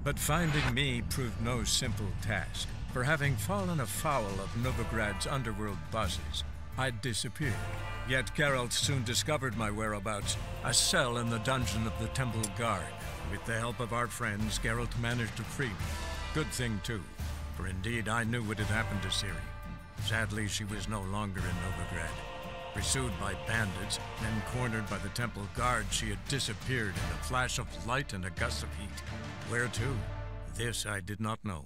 But finding me proved no simple task, for having fallen afoul of Novigrad's underworld bosses, I'd disappeared. Yet Geralt soon discovered my whereabouts, a cell in the dungeon of the Temple Guard. With the help of our friends, Geralt managed to free me. Good thing too, for indeed I knew what had happened to Ciri. Sadly, she was no longer in Novigrad. Pursued by bandits, then cornered by the Temple Guard, she had disappeared in a flash of light and a gust of heat. Where to? This I did not know.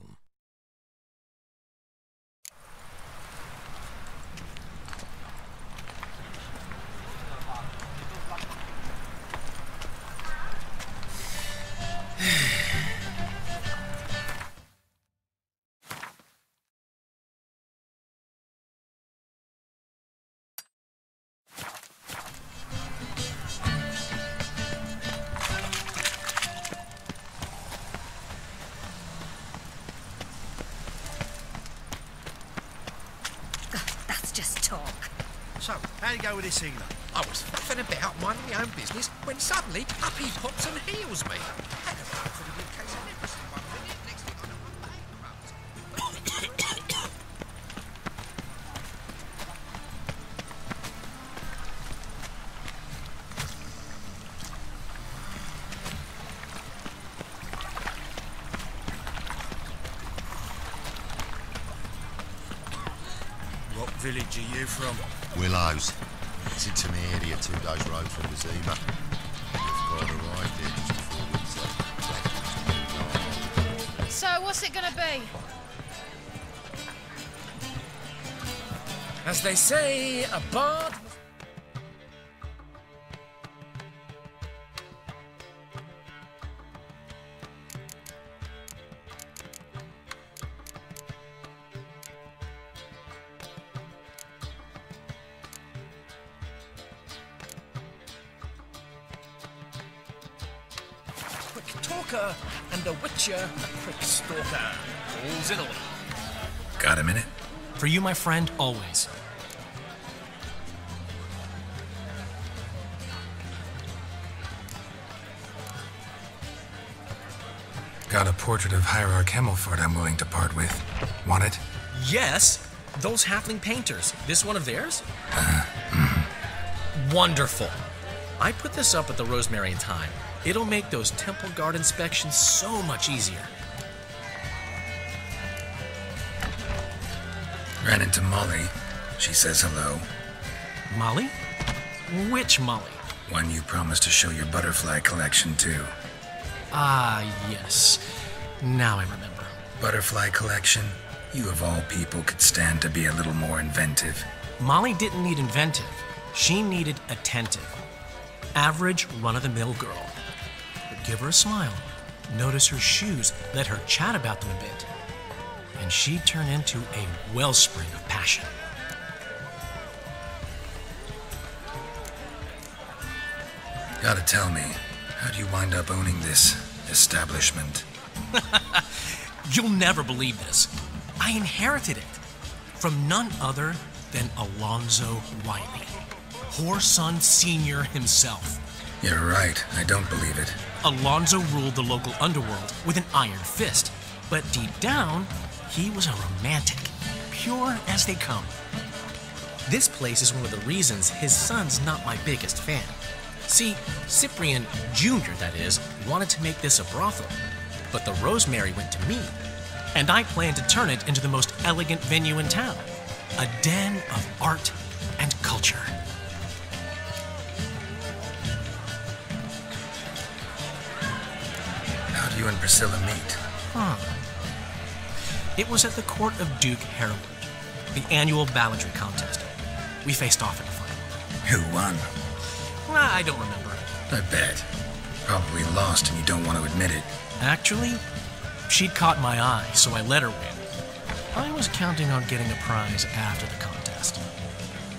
So, how'd you go with this healer? I was faffing about minding my own business when suddenly up he pops and heals me. Had a run for the good case of everything 1 minute, next thing I know I'm bankrupt. What village are you from? Willows. It's into my area, 2 days' road from the Zima. We've got arrived here just before winter. So, what's it gonna be? As they say, a bard... Talker and the Witcher, a quick stalker. All's in order. Got a minute? For you, my friend, always. Got a portrait of Hierarch Himmelford I'm willing to part with. Want it? Yes, those halfling painters. This one of theirs? Wonderful. I put this up at the Rosemary in time. It'll make those Temple Guard inspections so much easier. Ran into Molly. She says hello. Molly? Which Molly? One you promised to show your butterfly collection to. Ah, yes. Now I remember. Butterfly collection? You of all people could stand to be a little more inventive. Molly didn't need inventive. She needed attentive. Average, run-of-the-mill girl. But give her a smile. Notice her shoes. Let her chat about them a bit. And she'd turn into a wellspring of passion. Gotta tell me, how'd you wind up owning this establishment? You'll never believe this. I inherited it from none other than Alonzo Wiley, Whoreson Sr. himself. You're right, I don't believe it. Alonzo ruled the local underworld with an iron fist, but deep down, he was a romantic, pure as they come. This place is one of the reasons his son's not my biggest fan. See, Cyprian Jr., that is, wanted to make this a brothel, but the Rosemary went to me, and I planned to turn it into the most elegant venue in town, a den of art and culture. How do you and Priscilla meet? It was at the court of Duke Hereward, the annual balladry contest. We faced off in the final. Who won? I don't remember. I bet. Probably lost and you don't want to admit it. Actually, she'd caught my eye, so I let her win. I was counting on getting a prize after the contest.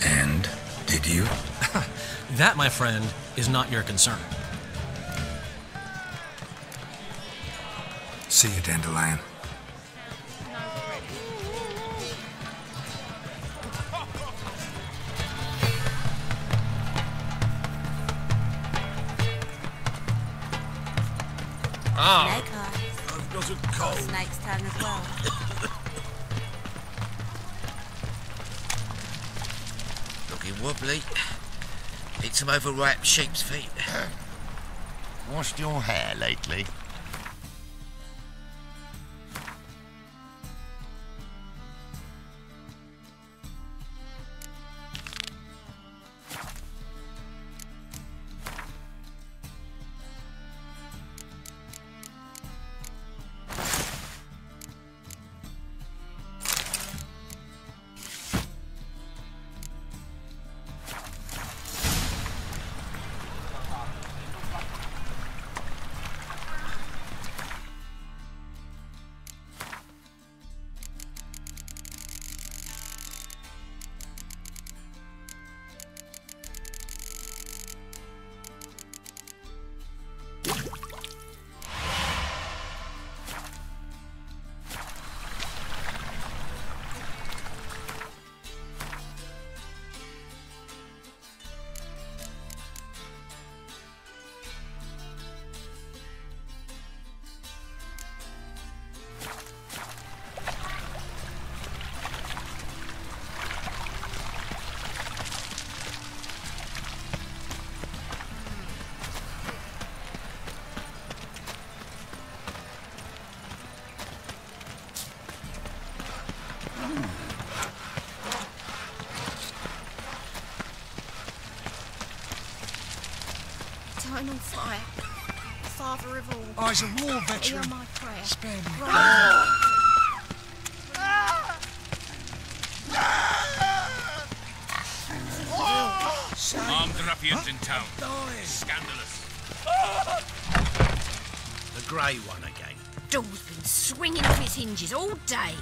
And? Did you? That, my friend, is not your concern. See you, Dandelion. Doesn't cold. Snake's tongue as well. Looking wobbly. Eat some overripe sheep's feet. Washed your hair lately? I'm on fire. Father of all. Oh, he's a war veteran. Hear my prayer. Spare me. Armed ruffians in town. Scandalous. The grey one again. Door's been swinging off its hinges all day.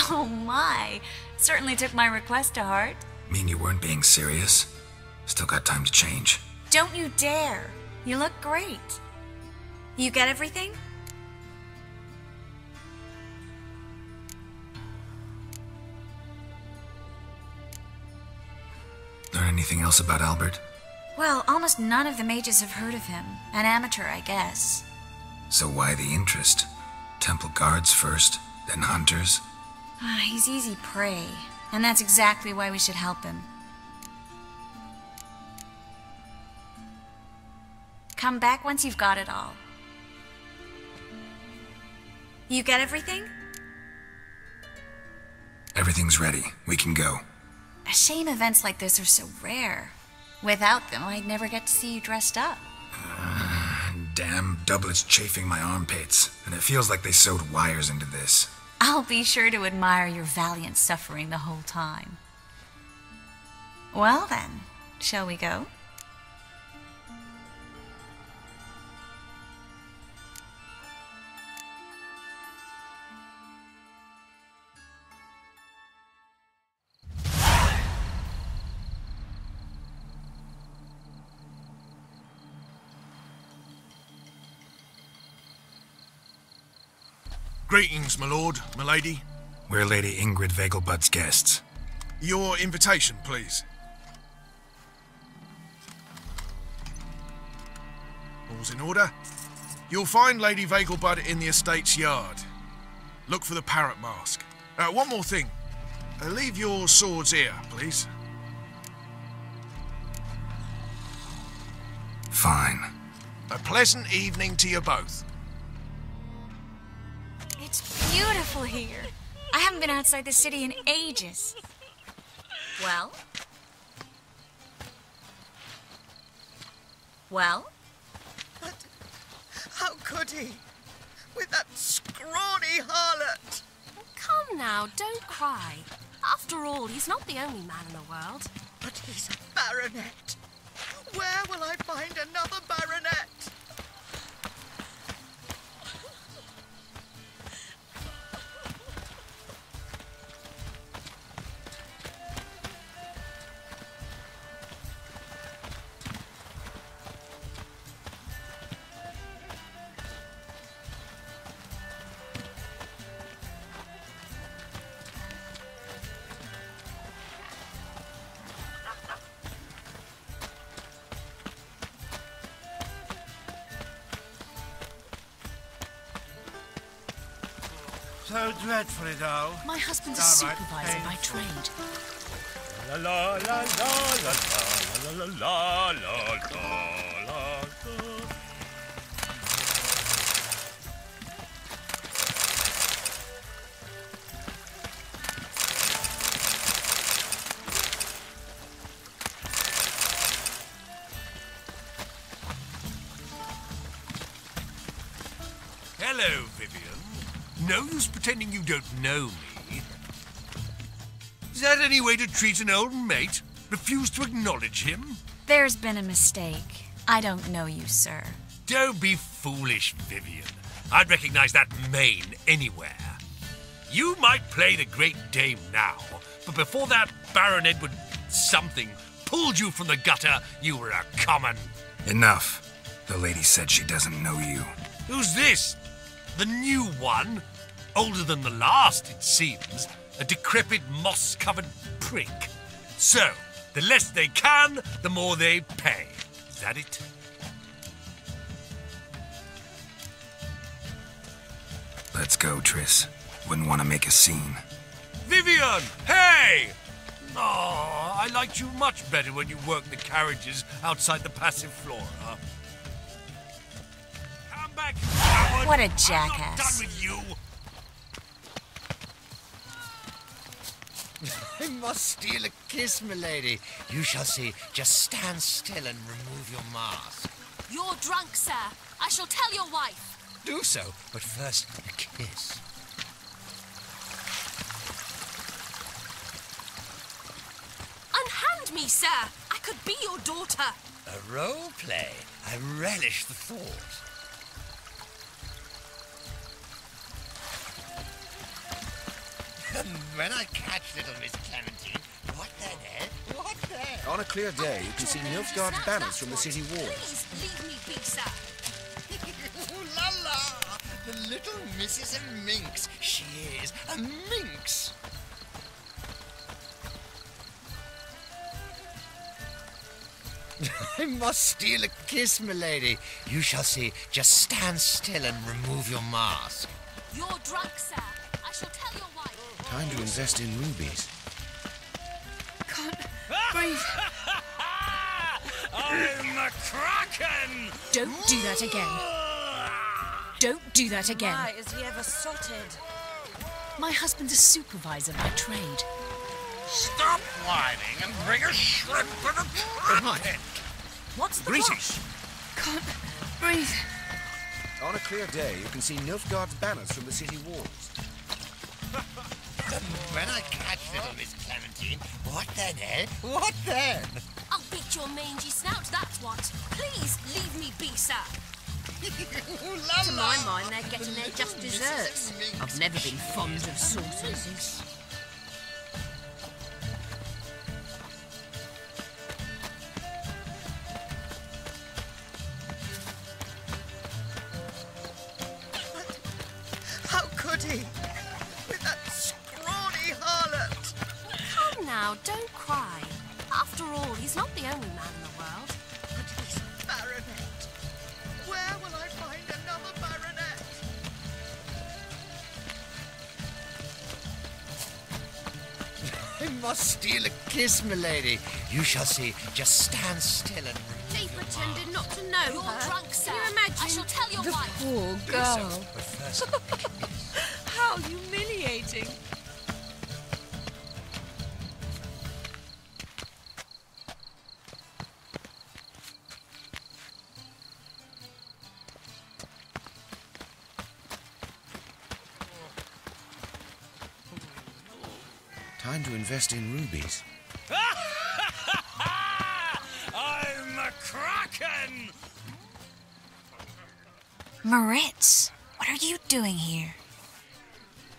Oh my, certainly took my request to heart. Mean you weren't being serious? Still got time to change. Don't you dare. You look great. You get everything? Learn anything else about Albert? Well, almost none of the mages have heard of him. An amateur, I guess. So why the interest? Temple guards first, then hunters? He's easy prey, and that's exactly why we should help him. Come back once you've got it all. You get everything? Everything's ready. We can go. A shame events like this are so rare. Without them, I'd never get to see you dressed up. Damn doublets chafing my armpits, and it feels like they sewed wires into this. I'll be sure to admire your valiant suffering the whole time. Well then, shall we go? Greetings, my lord, my lady. We're Lady Ingrid Vegelbud's guests. Your invitation, please. All's in order. You'll find Lady Vegelbud in the estate's yard. Look for the parrot mask. One more thing. Leave your swords here, please. Fine. A pleasant evening to you both. It's beautiful here. I haven't been outside the city in ages. Well? Well? But how could he? With that scrawny harlot? Come now, don't cry. After all, he's not the only man in the world. But he's a baronet. Where will I find another baronet? So dreadfully dull. My husband's a Downright supervisor by painful. trade. La la la la la la la la la la. Hello, Vivian. No use pretending you don't know me. Is that any way to treat an old mate? Refuse to acknowledge him? There's been a mistake. I don't know you, sir. Don't be foolish, Vivian. I'd recognize that mane anywhere. You might play the Great Dame now, but before that Baron Edward something pulled you from the gutter, you were a common... Enough. The lady said she doesn't know you. Who's this? The new one? Older than the last, it seems. A decrepit, moss-covered prick. So, the less they can, the more they pay. Is that it? Let's go, Triss. Wouldn't want to make a scene. Vivian! Hey! Oh, I liked you much better when you worked the carriages outside the passive flora. Come back, coward! What a I'm not jackass. done with you! I must steal a kiss, milady. You shall see. Just stand still and remove your mask. You're drunk, sir. I shall tell your wife. Do so, but first a kiss. Unhand me, sir. I could be your daughter. A role play. I relish the thought. When I catch little Miss Clementine, what then, eh? What then? On a clear day, you can see Nilfgaard's banners from the city walls. Please leave me be, sir. Ooh la la! The little Mrs. Minx. She is a minx. I must steal a kiss, milady. You shall see. Just stand still and remove your mask. You're drunk, sir. I shall tell your wife. Time to invest in rubies. Can't breathe. I'm a kraken! Don't do that again. Don't do that again. Why is he ever sotted? My husband's a supervisor by trade. Stop whining and bring a shrimp and a kraken! What's the Greetings. Can't breathe. On a clear day, you can see Nilfgaard's banners from the city walls. When I catch little Miss Clementine, what then, eh? What then? I'll beat your mangy snout, that's what. Please leave me be, sir. To my mind, they're getting their just desserts. I've never been fond of sausages. How could he? With that scrawny harlot. Come now, don't cry. After all, he's not the only man in the world. But he's a baronet. Where will I find another baronet? I must steal a kiss, milady. You shall see. Just stand still and remove He your pretended not to know You're her. drunk, sir. Can you imagine? I shall tell your the wife. poor mask. girl. But first, a kiss. How humiliating. Time to invest in rubies. I'm a kraken! Moritz, what are you doing here?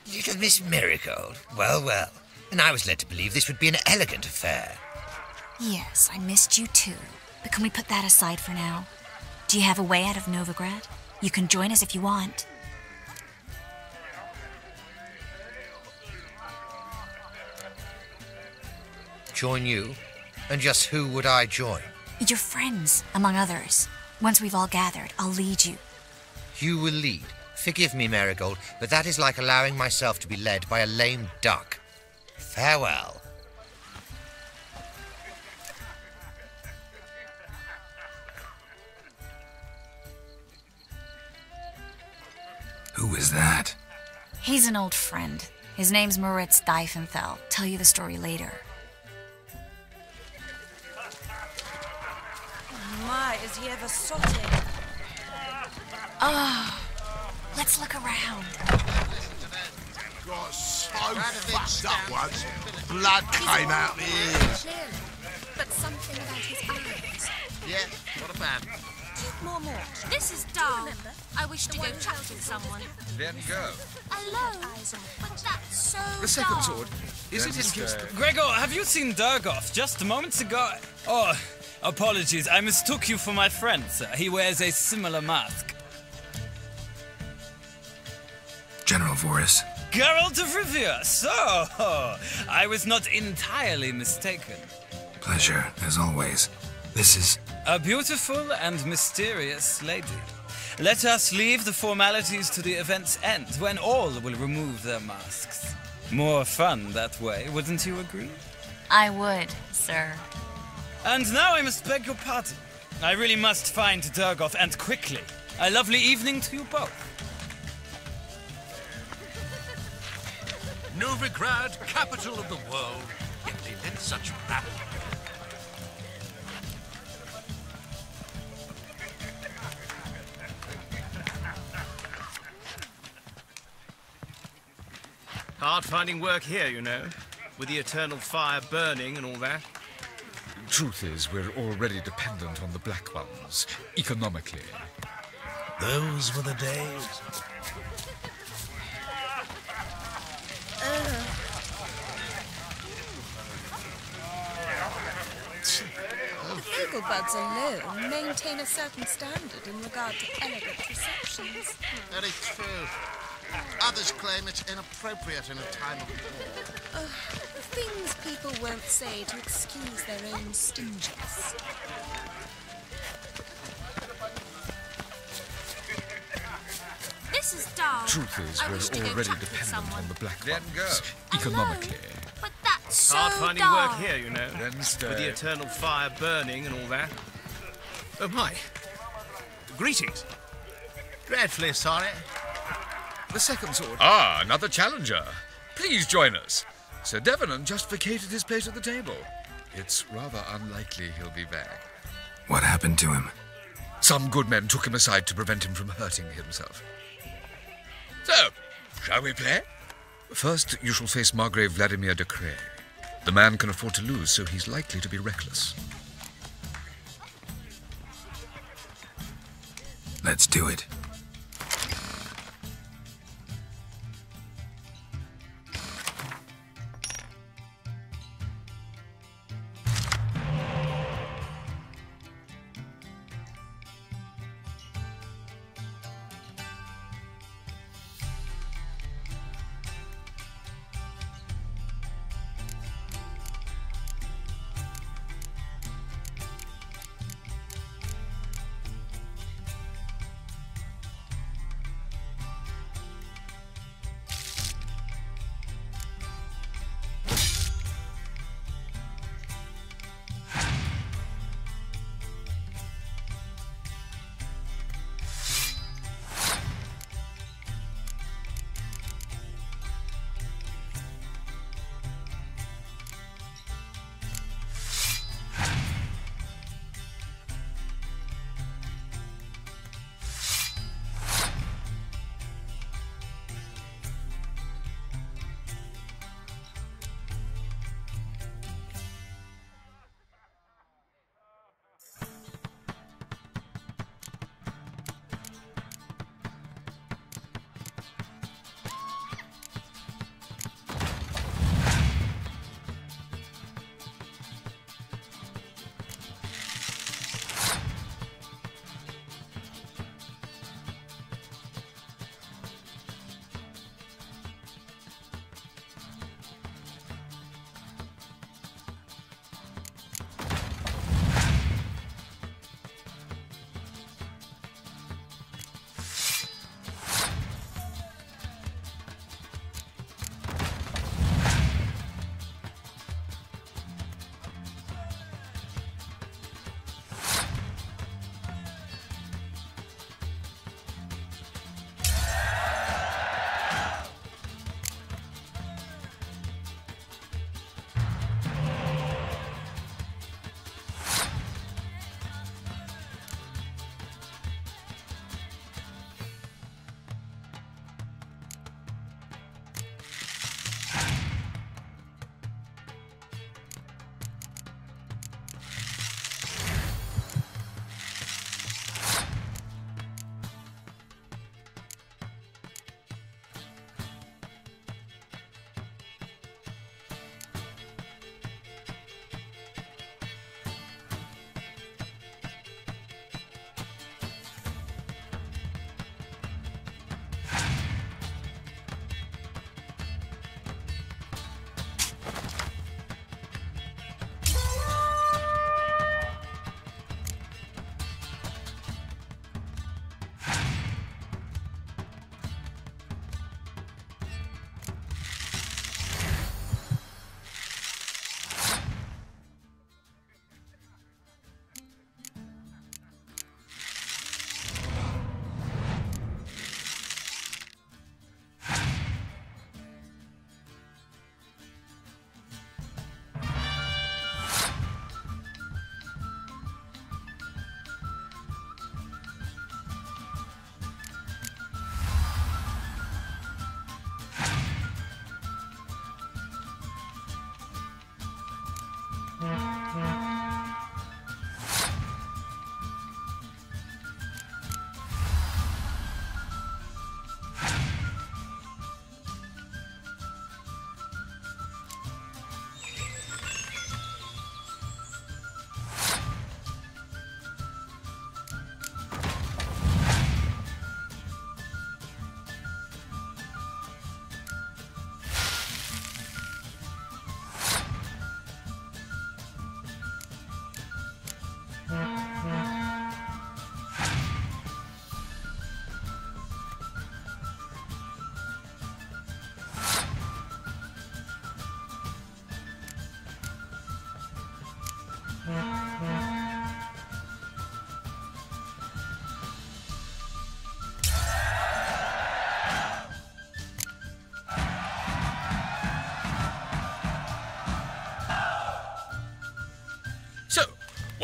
Little Miss Marigold. Well, well. And I was led to believe this would be an elegant affair. Yes, I missed you too. But can we put that aside for now? Do you have a way out of Novigrad? You can join us if you want. Join you? And just who would I join? Your friends, among others. Once we've all gathered, I'll lead you. You will lead. Forgive me, Marigold, but that is like allowing myself to be led by a lame duck. Farewell. Who is that? He's an old friend. His name's Moritz Diefenthal. Tell you the story later. My, is he ever sodding? Oh, let's look around. Got so fucked up once, blood came out the ears. But something about his eyes. Yeah, not a bad. More. This is dull. I wish to go chat with someone. Then go. Alone? But that's so The second dull. sword. Is it interesting? Gregor, have you seen Durgoff just moments ago? Oh, apologies. I mistook you for my friend, sir. He wears a similar mask. General Voris. Geralt of Rivia. So, I was not entirely mistaken. Pleasure, as always. This is... A beautiful and mysterious lady. Let us leave the formalities to the event's end, when all will remove their masks. More fun that way, wouldn't you agree? I would, sir. And now I must beg your pardon. I really must find Durgoff, and quickly. A lovely evening to you both. Novigrad, capital of the world, yet they led such rabble. Hard finding work here, you know, with the eternal fire burning and all that. Truth is, we're already dependent on the Black Ones, economically. Those were the days. The Vegelbuds alone maintain a certain standard in regard to elegant receptions. Very true. Others claim it's inappropriate in a time of war. Things people won't say to excuse their own stinginess. This is dull. Truth is, I wish to we're go already chat with dependent someone. on the Black Then Ones, go. economically. But that's so Hard finding dull. work here, you know, Then stay. with the eternal fire burning and all that. Oh, my. Greetings. Dreadfully sorry. The second sword. Ah, another challenger. Please join us. Sir Devenant just vacated his place at the table. It's rather unlikely he'll be back. What happened to him? Some good men took him aside to prevent him from hurting himself. So, shall we play? First, you shall face Margrave Vladimir de Cray. The man can afford to lose, so he's likely to be reckless. Let's do it.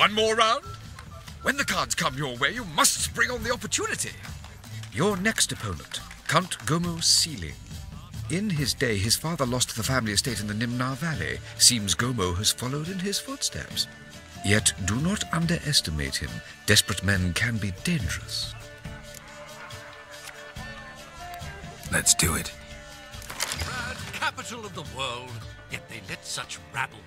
One more round? When the cards come your way, you must spring on the opportunity. Your next opponent, Count Gomo Sealing. In his day, his father lost the family estate in the Nimnar Valley. Seems Gomo has followed in his footsteps. Yet do not underestimate him. Desperate men can be dangerous. Let's do it. Capital of the world, yet they let such rabble.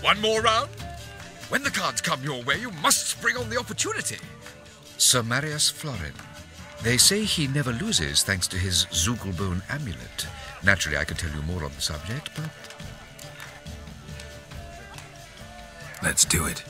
One more round? When the cards come your way, you must spring on the opportunity. Sir Marius Florin. They say he never loses thanks to his Zugelbone amulet. Naturally, I could tell you more on the subject, but... Let's do it.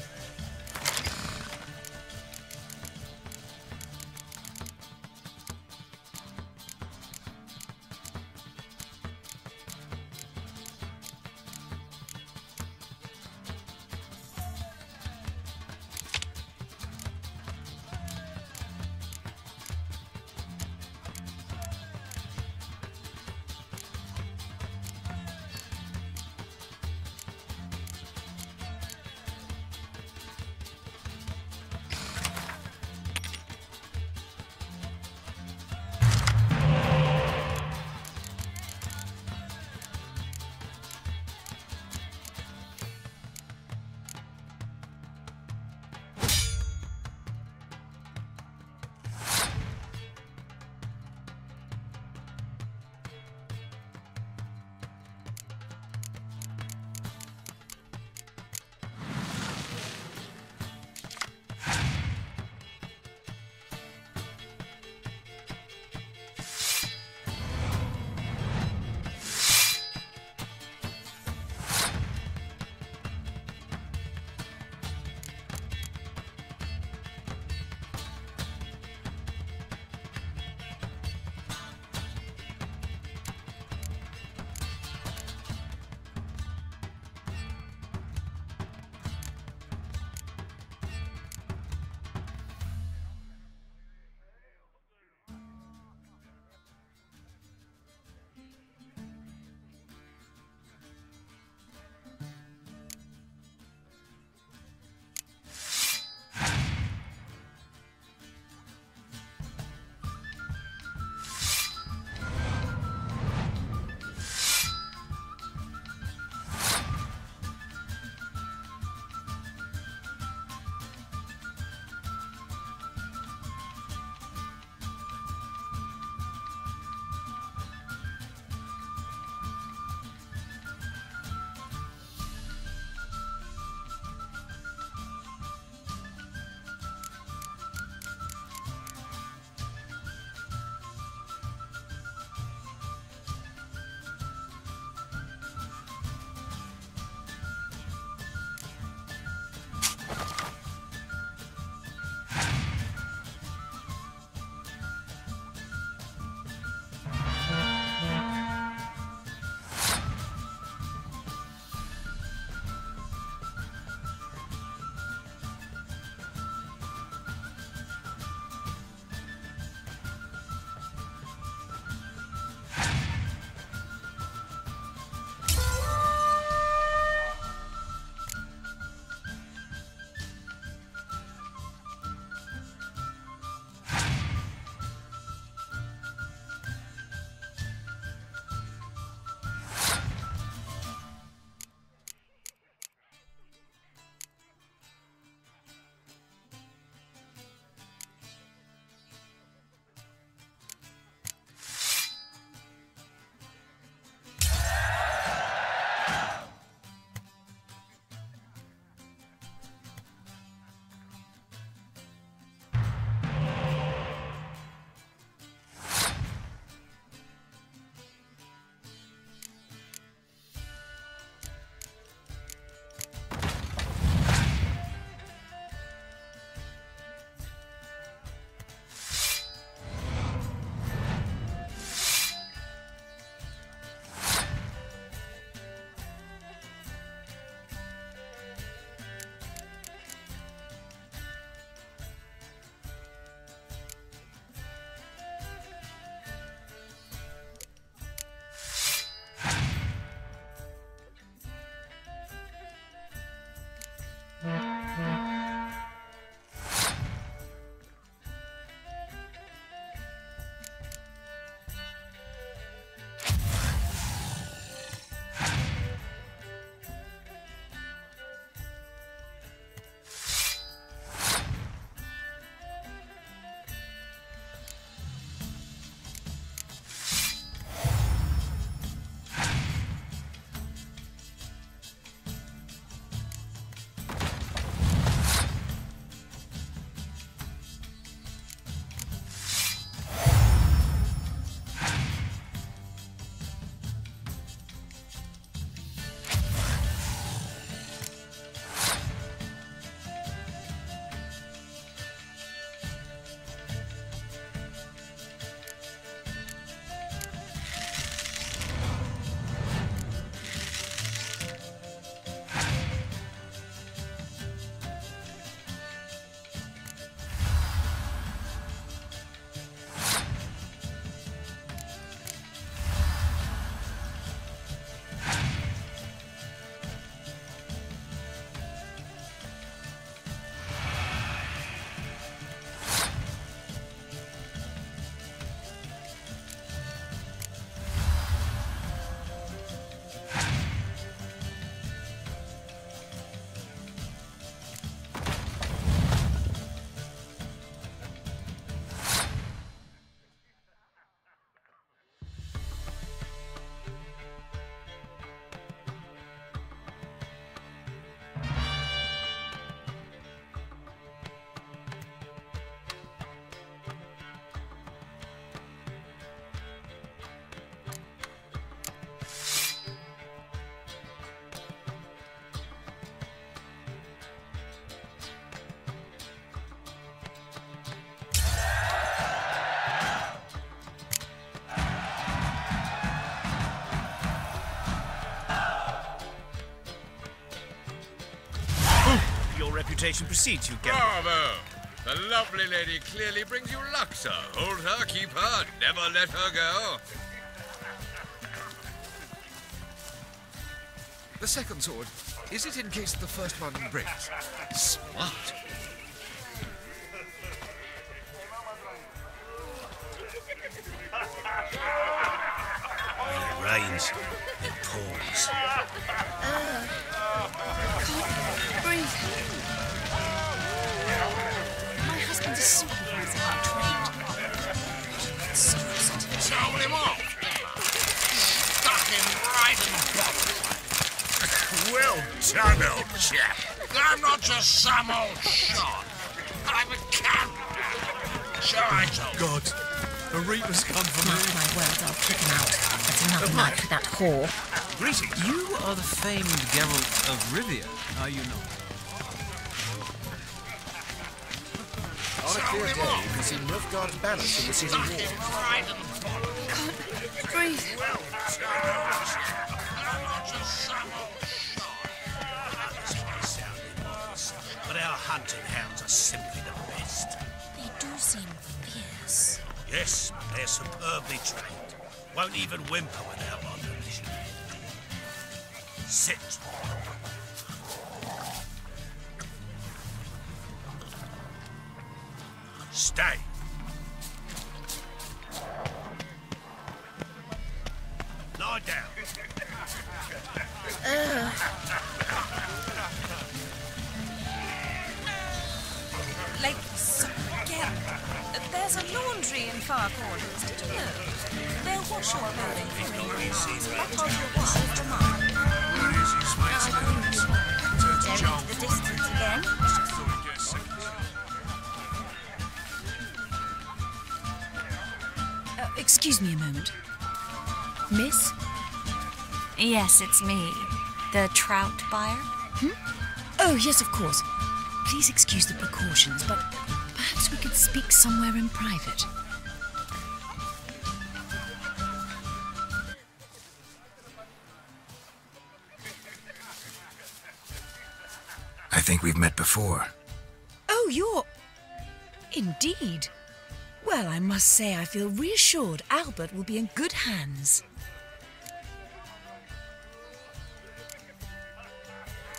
reputation precedes you, Geralt. Bravo! The lovely lady clearly brings you luck, sir. Hold her, keep her, never let her go. The second sword, is it in case the first one breaks? Smart. When it rains, it pours. Can't breathe. My husband's a supervisor, I'm trained. Told him off. Stuck him right in the bottom. Well done, old chap. I'm not just some old shot. I'm a camp. So I told God, the Reapers come for Mark my words, I'll kick him out. That's another night for that whore. Greetings. You are the famed Geralt of Rivia, are you not? On a clear day, you can see Nilfgaard's banners from the city wall. Can't breathe. But our hunting hounds are simply the best. They do seem fierce. Yes, they're superbly trained. Won't even whimper without my permission. Sit. Stay. Lie down. Like, so again. There's a laundry in far corners, did you know? They'll wash your clothing for you. What are your wishes tomorrow? Down into the distance again. Excuse me a moment. Miss? Yes, it's me. The trout buyer? Oh, yes, of course. Please excuse the precautions, but perhaps we could speak somewhere in private. I think we've met before. Oh, you're... Indeed. Well, I must say I feel reassured Albert will be in good hands.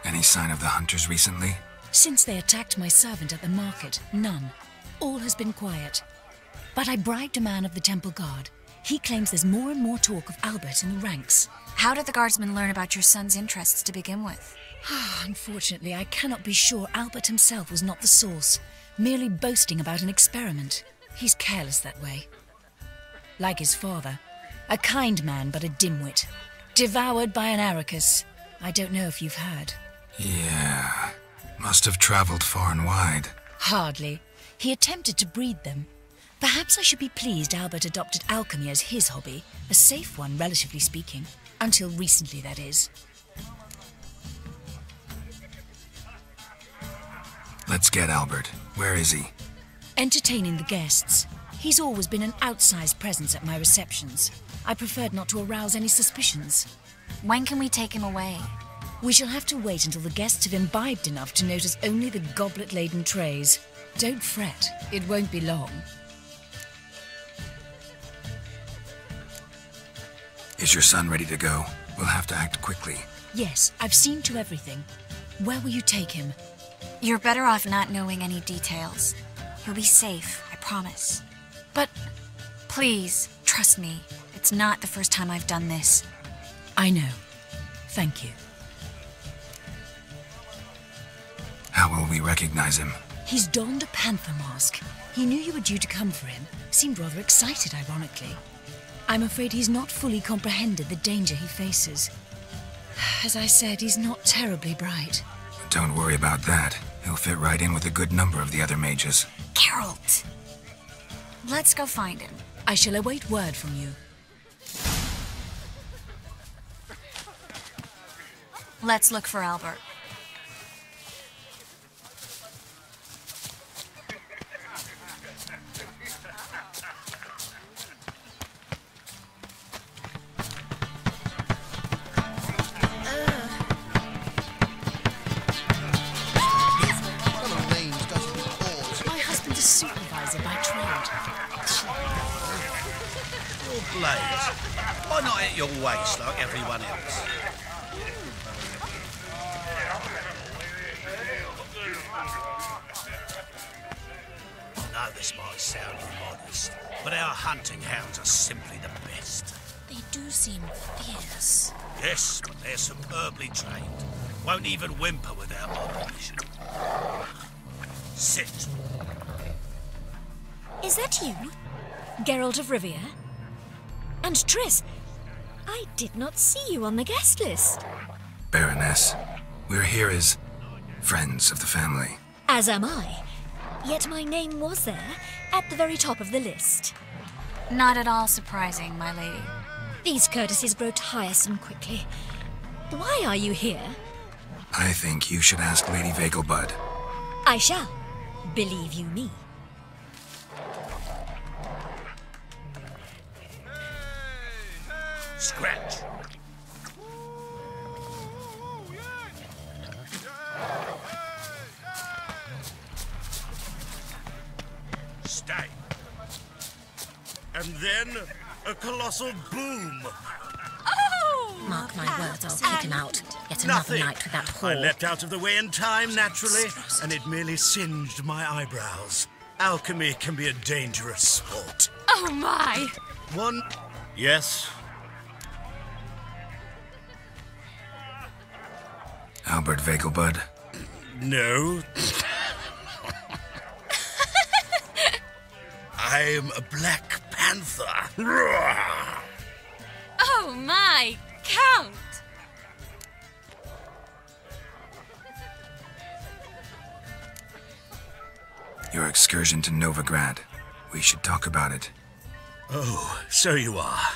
Any sign of the hunters recently? Since they attacked my servant at the market, none. All has been quiet. But I bribed a man of the Temple Guard. He claims there's more and more talk of Albert in the ranks. How did the guardsmen learn about your son's interests to begin with? Unfortunately, I cannot be sure Albert himself was not the source, merely boasting about an experiment. He's careless that way. Like his father, a kind man but a dimwit. Devoured by an Arrakis. I don't know if you've heard. Yeah, must have traveled far and wide. Hardly. He attempted to breed them. Perhaps I should be pleased Albert adopted alchemy as his hobby, a safe one, relatively speaking. Until recently, that is. Let's get Albert. Where is he? Entertaining the guests. He's always been an outsized presence at my receptions. I preferred not to arouse any suspicions. When can we take him away? We shall have to wait until the guests have imbibed enough to notice only the goblet-laden trays. Don't fret, it won't be long. Is your son ready to go? We'll have to act quickly. Yes, I've seen to everything. Where will you take him? You're better off not knowing any details. He'll be safe, I promise. But... Please, trust me. It's not the first time I've done this. I know. Thank you. How will we recognize him? He's donned a panther mask. He knew you were due to come for him. Seemed rather excited, ironically. I'm afraid he's not fully comprehended the danger he faces. As I said, he's not terribly bright. Don't worry about that. He'll fit right in with a good number of the other mages. Geralt! Let's go find him. I shall await word from you. Let's look for Albert. Why not at your waist like everyone else? I know this might sound immodest, but our hunting hounds are simply the best. They do seem fierce. Yes, but they're superbly trained. Won't even whimper without my permission. Sit. Is that you? Geralt of Rivia? And Triss, I did not see you on the guest list. Baroness, we're here as friends of the family. As am I. Yet my name was there, at the very top of the list. Not at all surprising, my lady. These courtesies grow tiresome quickly. Why are you here? I think you should ask Lady Vegelbud. I shall. Believe you me. Scratch. Stay. And then a colossal boom. Oh! Mark my words, I'll take him out. Yet another Nothing. night with that I whore. leapt out of the way in time, naturally, and it merely singed my eyebrows. Alchemy can be a dangerous sport. Oh my! One... Yes? Albert Vegelbud. No. I am a Black Panther. Oh my, Count! Your excursion to Novigrad. We should talk about it. Oh, so you are.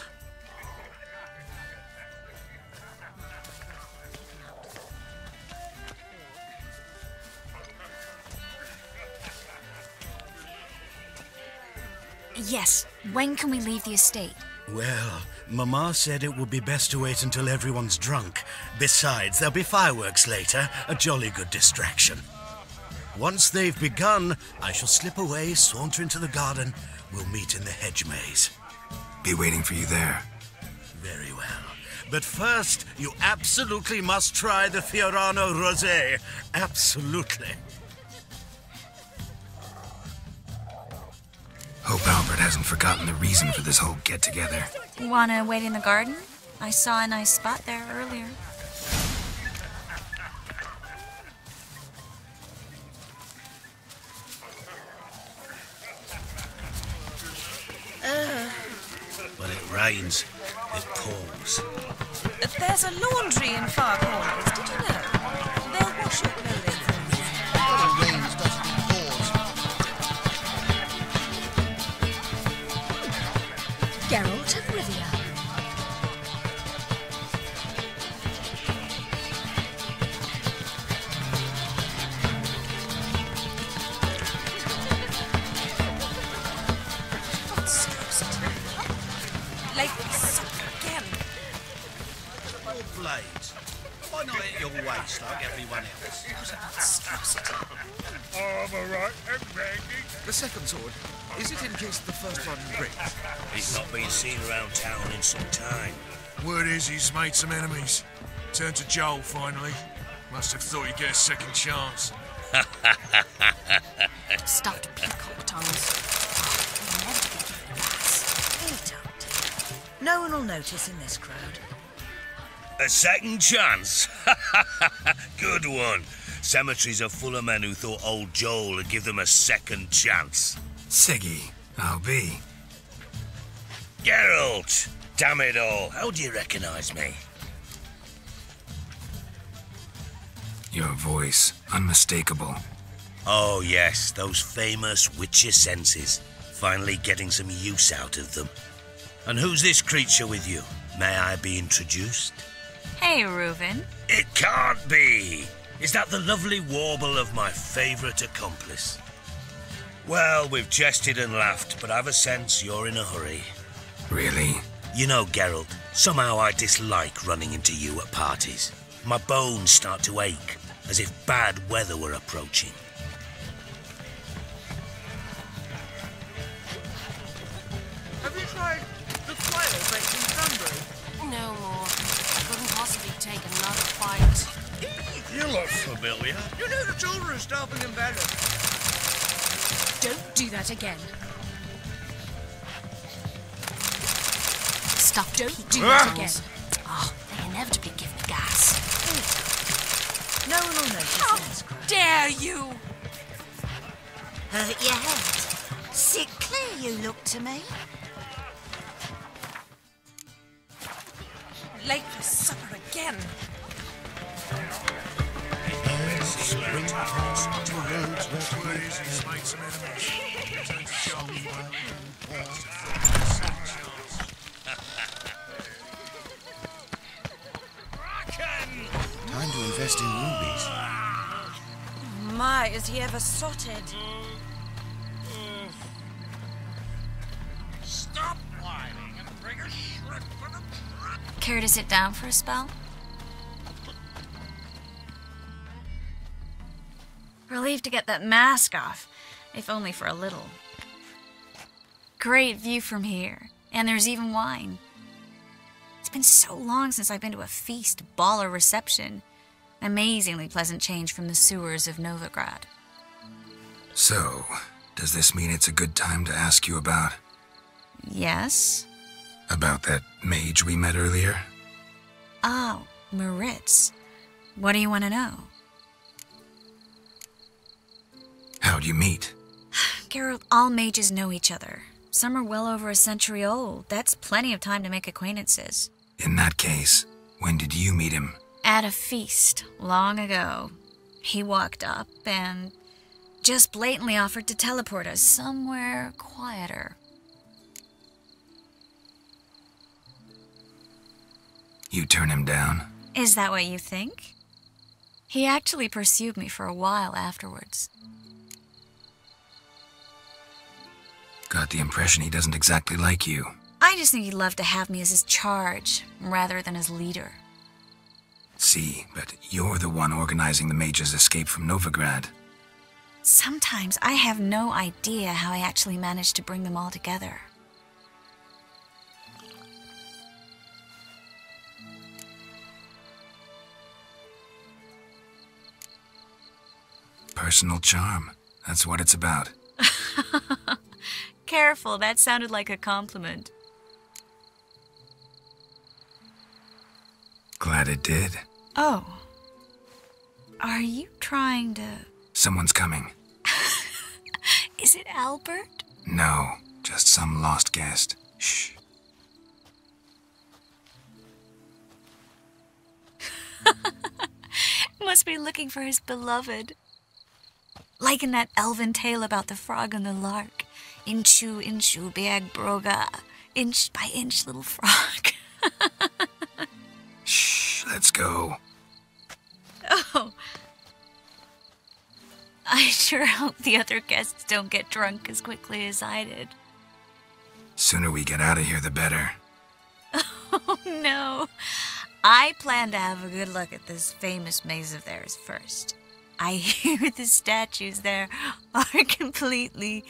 Yes. When can we leave the estate? Well, Mama said it would be best to wait until everyone's drunk. Besides, there'll be fireworks later, a jolly good distraction. Once they've begun, I shall slip away, saunter into the garden. We'll meet in the hedge maze. Be waiting for you there. Very well. But first, you absolutely must try the Fiorano Rosé. Absolutely. Hope Albert hasn't forgotten the reason for this whole get-together. Wanna wait in the garden? I saw a nice spot there earlier. When it rains, it pours. There's a laundry in far corners, did you know? They'll wash your clothing for you. When it rains, doesn't it pours? Geralt of Rivia. Like, again. Your blades. Why not at your waist like everyone else? Armour right and ready. The second sword, is it in case the first one breaks? He's not been seen around town in some time. Word is he's made some enemies. Turned to Joel, finally. Must have thought he'd get a second chance. Stuffed peacock tongues. They'll never be given gas. He don't. No one will notice in this crowd. A second chance? Good one. Cemeteries are full of men who thought old Joel would give them a second chance. Siggy, I'll be. Geralt! Damn it all, how do you recognise me? Your voice, unmistakable. Oh yes, those famous witcher senses. Finally getting some use out of them. And who's this creature with you? May I be introduced? Hey, Reuven. It can't be! Is that the lovely warble of my favourite accomplice? Well, we've jested and laughed, but I've a sense you're in a hurry. Really? You know, Geralt, somehow I dislike running into you at parties. My bones start to ache, as if bad weather were approaching. Have you tried the quail baked in cranberry? bill, yeah? You know the children are stopping in better. Don't do that again. Stop, Don't do that again. Oh, they inevitably give me gas. No one will notice. How dare you! Hurt your head. Sickly you look to me. Late for supper again. Time to invest in rubies. My, is he ever sorted? Stop whining and bring a shrimp for the truck. Care to sit down for a spell? Relieved to get that mask off, if only for a little. Great view from here, and there's even wine. It's been so long since I've been to a feast, ball, or reception. Amazingly pleasant change from the sewers of Novigrad. So, does this mean it's a good time to ask you about... Yes? About that mage we met earlier? Oh, Maritz. What do you want to know? How'd you meet? Geralt, all mages know each other. Some are well over a century old. That's plenty of time to make acquaintances. In that case, when did you meet him? At a feast, long ago. He walked up and just blatantly offered to teleport us somewhere quieter. You turn him down? Is that what you think? He actually pursued me for a while afterwards. Got the impression he doesn't exactly like you. I just think he'd love to have me as his charge, rather than his leader. See, but you're the one organizing the mage's escape from Novigrad. Sometimes I have no idea how I actually managed to bring them all together. Personal charm. That's what it's about. Careful, that sounded like a compliment. Glad it did. Oh. Are you trying to... Someone's coming. Is it Albert? No, just some lost guest. Shh. Must be looking for his beloved. Like in that elven tale about the frog and the lark. Inchu, inchu, biag broga. Inch by inch, little frog. Shh, let's go. Oh. I sure hope the other guests don't get drunk as quickly as I did. Sooner we get out of here, the better. Oh, no. I plan to have a good look at this famous maze of theirs first. I hear the statues there are entirely...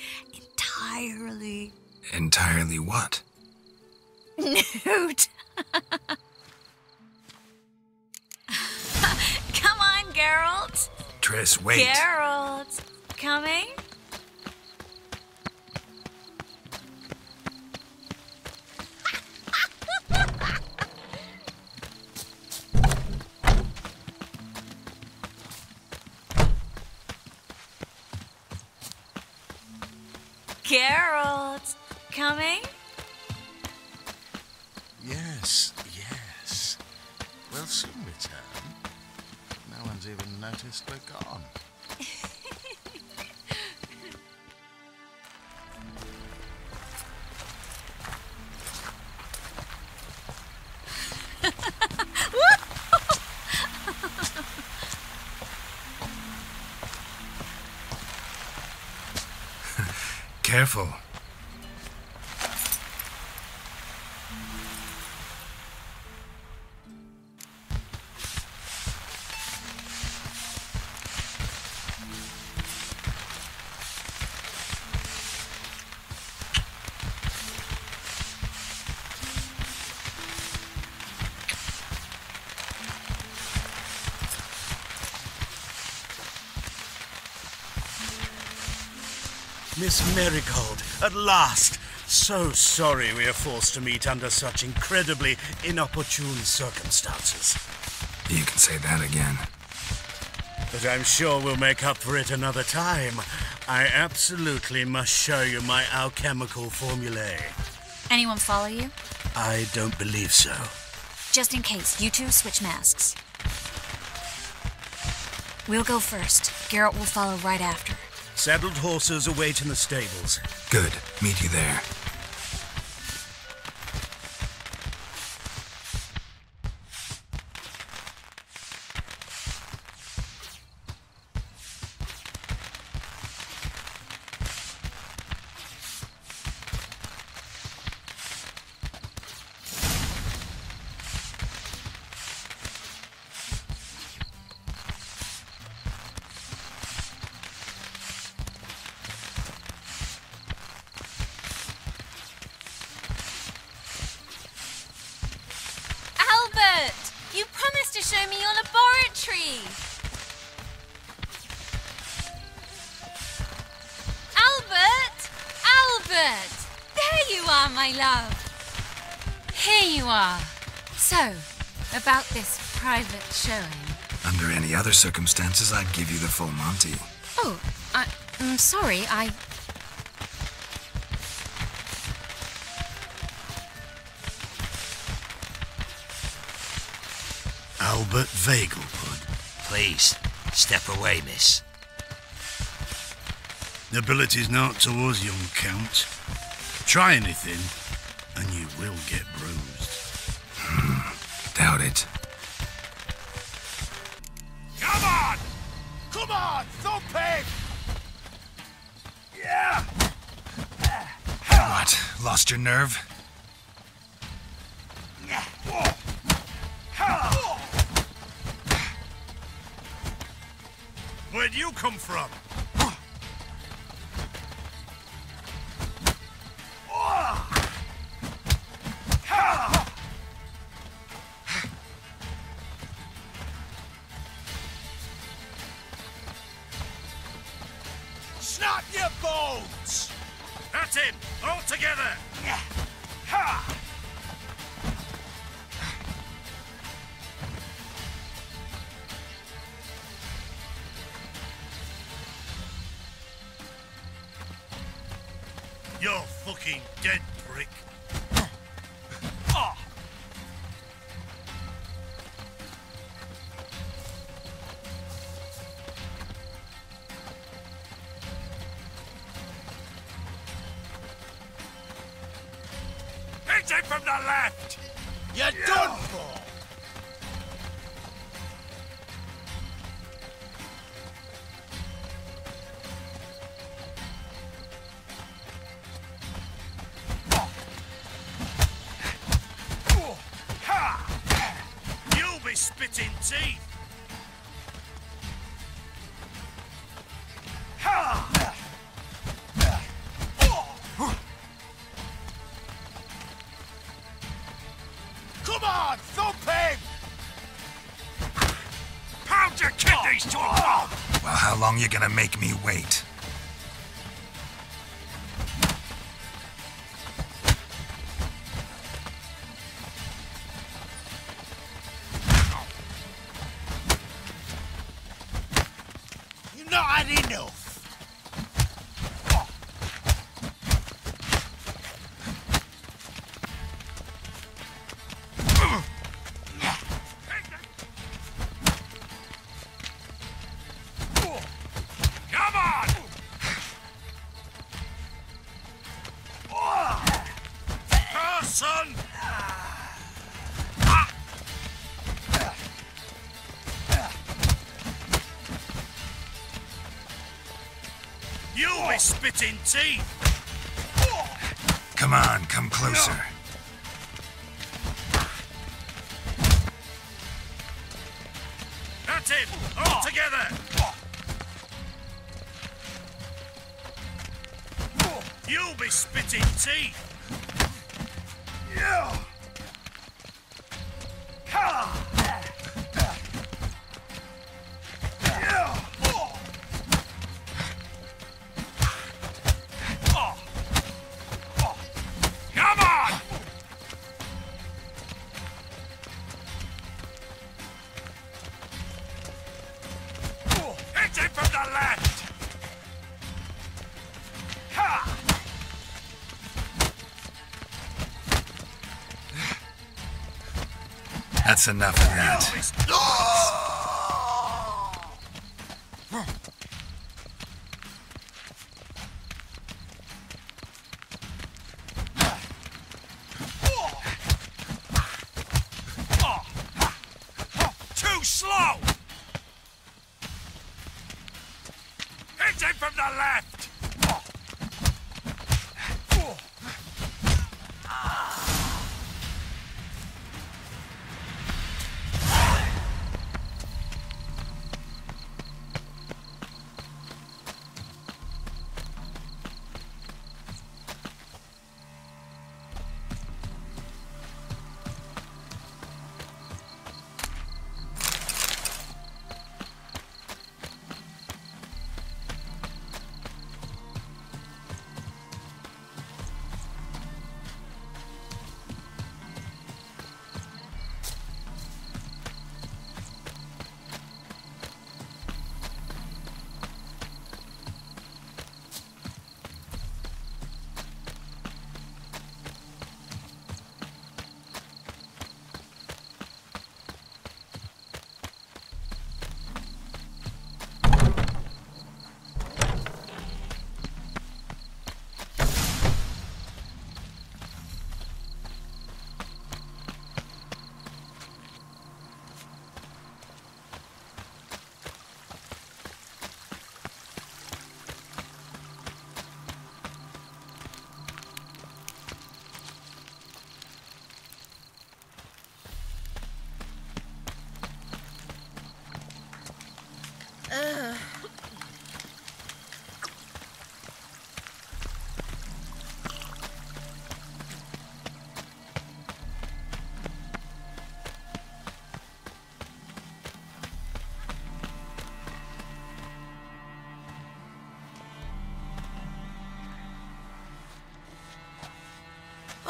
Entirely what? Nude. Come on, Geralt. Triss, wait. Geralt, coming? Geralt, coming? Yes, yes. We'll soon return. No one's even noticed we're gone. Careful. Miss Marigold, at last! So sorry we are forced to meet under such incredibly inopportune circumstances. You can say that again. But I'm sure we'll make up for it another time. I absolutely must show you my alchemical formulae. Anyone follow you? I don't believe so. Just in case, you two switch masks. We'll go first. Garrett will follow right after. Saddled horses await in the stables. Good. Meet you there. You promised to show me your laboratory! Albert! Albert! There you are, my love! Here you are. So, about this private showing. Under any other circumstances, I'd give you the full Monty. Oh, I'm sorry, Albert Vegelbud. Please, step away, miss. Nobility's not towards young Count. Try anything, and you will get bruised. Doubt it. Come on! Come on! Thump him! Yeah! What? Lost your nerve? Where'd you come from? Snap your bones! That's it! All together! You're fucking dead, prick. Hit him from the left! You're done for! You'll be spitting teeth! Come on, thump him! Pound your kidneys to a pulp! Well, how long you gonna make me wait? You've not had enough! Come on! Person! You'll be spitting teeth! Come on, come closer. That's it! All together! You'll be spitting teeth! Yeah! That's enough of that. Too slow! Hit him from the left!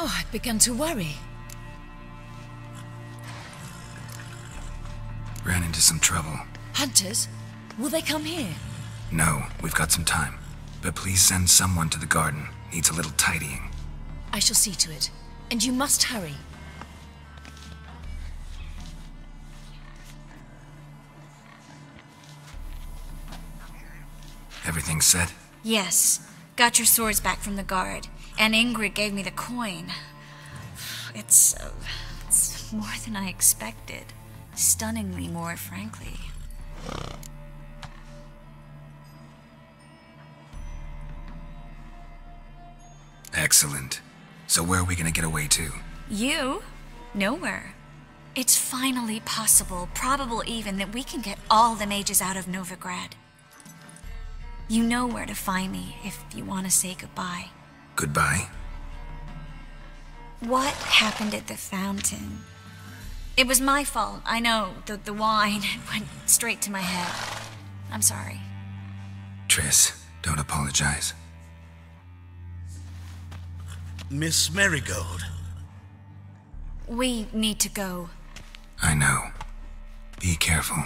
Oh, I've begun to worry. Ran into some trouble. Hunters? Will they come here? No, we've got some time. But please send someone to the garden. Needs a little tidying. I shall see to it. And you must hurry. Everything set? Yes. Got your swords back from the guard. And Ingrid gave me the coin. It's more than I expected. Stunningly more, frankly. Excellent. So where are we gonna get away to? You? Nowhere. It's finally possible, probable even, that we can get all the mages out of Novigrad. You know where to find me if you want to say goodbye. Goodbye? What happened at the fountain? It was my fault, I know. The wine went straight to my head. I'm sorry. Triss, don't apologize. Miss Marigold. We need to go. I know. Be careful.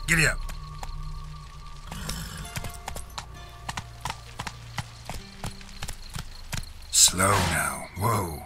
Giddy up. Slow now. Whoa.